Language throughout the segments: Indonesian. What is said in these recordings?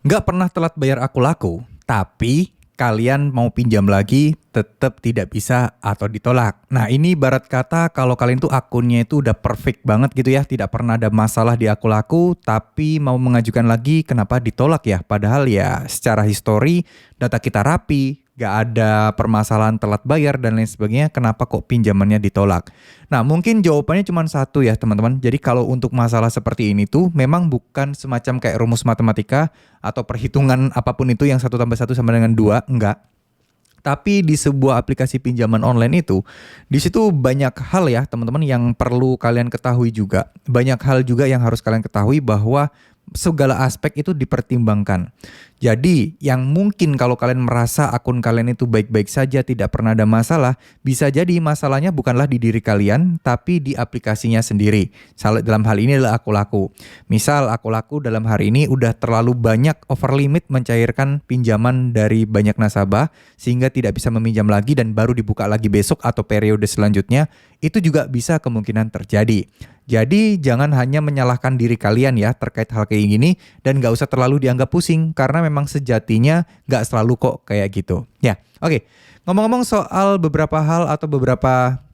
Nggak pernah telat bayar aku laku, tapi kalian mau pinjam lagi tetap tidak bisa atau ditolak. Nah, ini ibarat kata kalau kalian tuh akunnya itu udah perfect banget gitu ya, tidak pernah ada masalah di aku laku, tapi mau mengajukan lagi kenapa ditolak ya? Padahal ya secara histori data kita rapi, nggak ada permasalahan telat bayar dan lain sebagainya, kenapa kok pinjamannya ditolak? Nah, mungkin jawabannya cuma satu ya teman-teman. Jadi kalau untuk masalah seperti ini tuh memang bukan semacam kayak rumus matematika atau perhitungan apapun itu yang satu tambah satu sama dengan dua, enggak. Tapi di sebuah aplikasi pinjaman online itu, di situ banyak hal ya teman-teman yang perlu kalian ketahui juga. Banyak hal juga yang harus kalian ketahui bahwa segala aspek itu dipertimbangkan. Jadi, yang mungkin kalau kalian merasa akun kalian itu baik-baik saja, tidak pernah ada masalah, bisa jadi masalahnya bukanlah di diri kalian, tapi di aplikasinya sendiri. Dalam hal ini adalah aku laku. Misal aku laku dalam hari ini udah terlalu banyak over limit mencairkan pinjaman dari banyak nasabah, sehingga tidak bisa meminjam lagi dan baru dibuka lagi besok atau periode selanjutnya, itu juga bisa kemungkinan terjadi. Jadi jangan hanya menyalahkan diri kalian ya terkait hal kayak gini dan gak usah terlalu dianggap pusing karena memang sejatinya gak selalu kok kayak gitu. Ya, oke. Ngomong-ngomong soal beberapa hal atau beberapa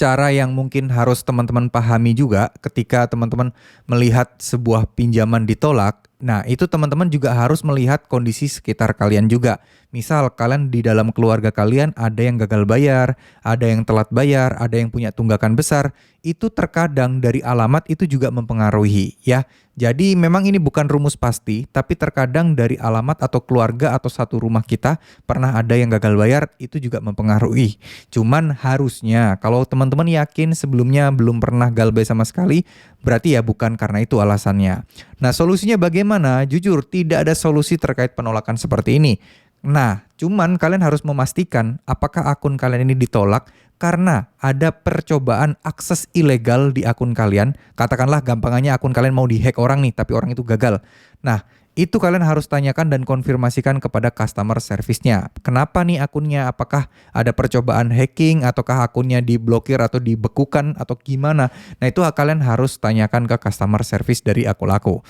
cara yang mungkin harus teman-teman pahami juga ketika teman-teman melihat sebuah pinjaman ditolak. Nah, itu teman-teman juga harus melihat kondisi sekitar kalian juga. Misal kalian di dalam keluarga kalian ada yang gagal bayar, ada yang telat bayar, ada yang punya tunggakan besar. Itu terkadang dari alamat itu juga mempengaruhi ya. Jadi memang ini bukan rumus pasti, tapi terkadang dari alamat atau keluarga atau satu rumah kita pernah ada yang gagal bayar, itu juga mempengaruhi. Cuman harusnya kalau teman-teman yakin sebelumnya belum pernah gagal bayar sama sekali, berarti ya bukan karena itu alasannya. Nah, solusinya bagaimana? Jujur, tidak ada solusi terkait penolakan seperti ini. Nah, cuman kalian harus memastikan apakah akun kalian ini ditolak karena ada percobaan akses ilegal di akun kalian. Katakanlah gampangannya akun kalian mau dihack orang nih, tapi orang itu gagal. Nah, itu kalian harus tanyakan dan konfirmasikan kepada customer service-nya. Kenapa nih akunnya? Apakah ada percobaan hacking ataukah akunnya diblokir atau dibekukan atau gimana? Nah, itu kalian harus tanyakan ke customer service dari Aku Laku.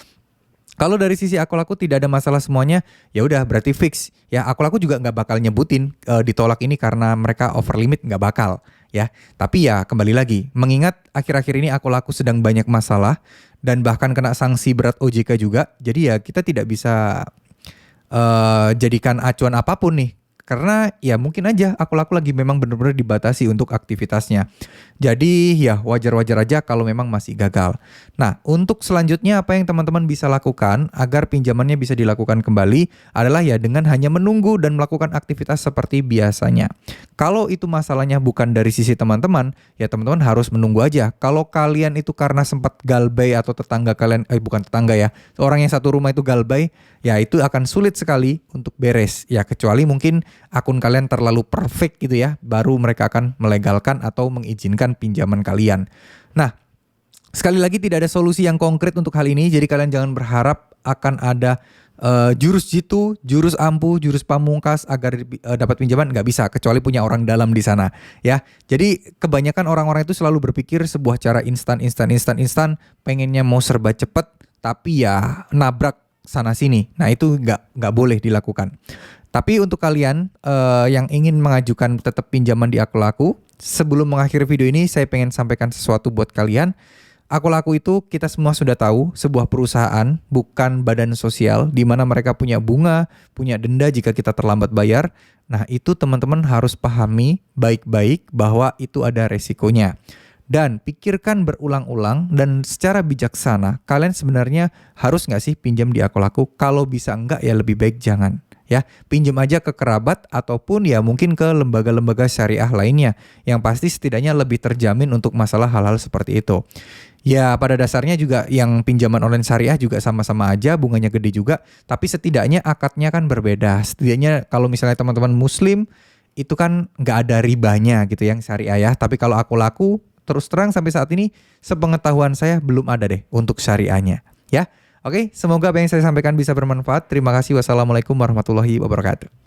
Kalau dari sisi Aku Laku tidak ada masalah semuanya, ya udah berarti fix. Ya, Aku Laku juga nggak bakal nyebutin ditolak ini karena mereka over limit, nggak bakal. Ya, tapi ya kembali lagi, mengingat akhir-akhir ini Aku Laku sedang banyak masalah dan bahkan kena sanksi berat OJK juga. Jadi ya kita tidak bisa jadikan acuan apapun nih. Karena ya mungkin aja Aku Laku lagi memang benar-benar dibatasi untuk aktivitasnya. Jadi ya wajar-wajar aja kalau memang masih gagal. Nah, untuk selanjutnya apa yang teman-teman bisa lakukan agar pinjamannya bisa dilakukan kembali adalah ya dengan hanya menunggu dan melakukan aktivitas seperti biasanya. Kalau itu masalahnya bukan dari sisi teman-teman, ya teman-teman harus menunggu aja. Kalau kalian itu karena sempat galbay atau tetangga kalian, bukan tetangga ya, orang yang satu rumah itu galbay, ya itu akan sulit sekali untuk beres. Ya kecuali mungkin akun kalian terlalu perfect gitu ya, baru mereka akan melegalkan atau mengizinkan pinjaman kalian. Nah, sekali lagi tidak ada solusi yang konkret untuk hal ini, jadi kalian jangan berharap akan ada jurus jitu, jurus ampuh, jurus pamungkas agar dapat pinjaman, nggak bisa kecuali punya orang dalam di sana ya. Jadi kebanyakan orang-orang itu selalu berpikir sebuah cara instan, pengennya mau serba cepet, tapi ya nabrak sana sini. Nah itu nggak boleh dilakukan. Tapi untuk kalian yang ingin mengajukan tetap pinjaman di Aku Laku, sebelum mengakhiri video ini saya pengen sampaikan sesuatu buat kalian. Aku Laku itu kita semua sudah tahu sebuah perusahaan, bukan badan sosial di mana mereka punya bunga, punya denda jika kita terlambat bayar. Nah itu teman-teman harus pahami baik-baik bahwa itu ada resikonya. Dan pikirkan berulang-ulang dan secara bijaksana, kalian sebenarnya harus nggak sih pinjam di Aku Laku? Kalau bisa enggak ya lebih baik jangan. Ya, pinjam aja ke kerabat ataupun ya mungkin ke lembaga-lembaga syariah lainnya yang pasti setidaknya lebih terjamin untuk masalah hal-hal seperti itu. Ya pada dasarnya juga yang pinjaman online syariah juga sama-sama aja, bunganya gede juga, tapi setidaknya akadnya kan berbeda. Setidaknya kalau misalnya teman-teman muslim itu kan nggak ada ribanya gitu yang syariah ya, tapi kalau Aku Laku terus terang sampai saat ini sepengetahuan saya belum ada deh untuk syariahnya ya. Oke, semoga apa yang saya sampaikan bisa bermanfaat. Terima kasih. Wassalamualaikum warahmatullahi wabarakatuh.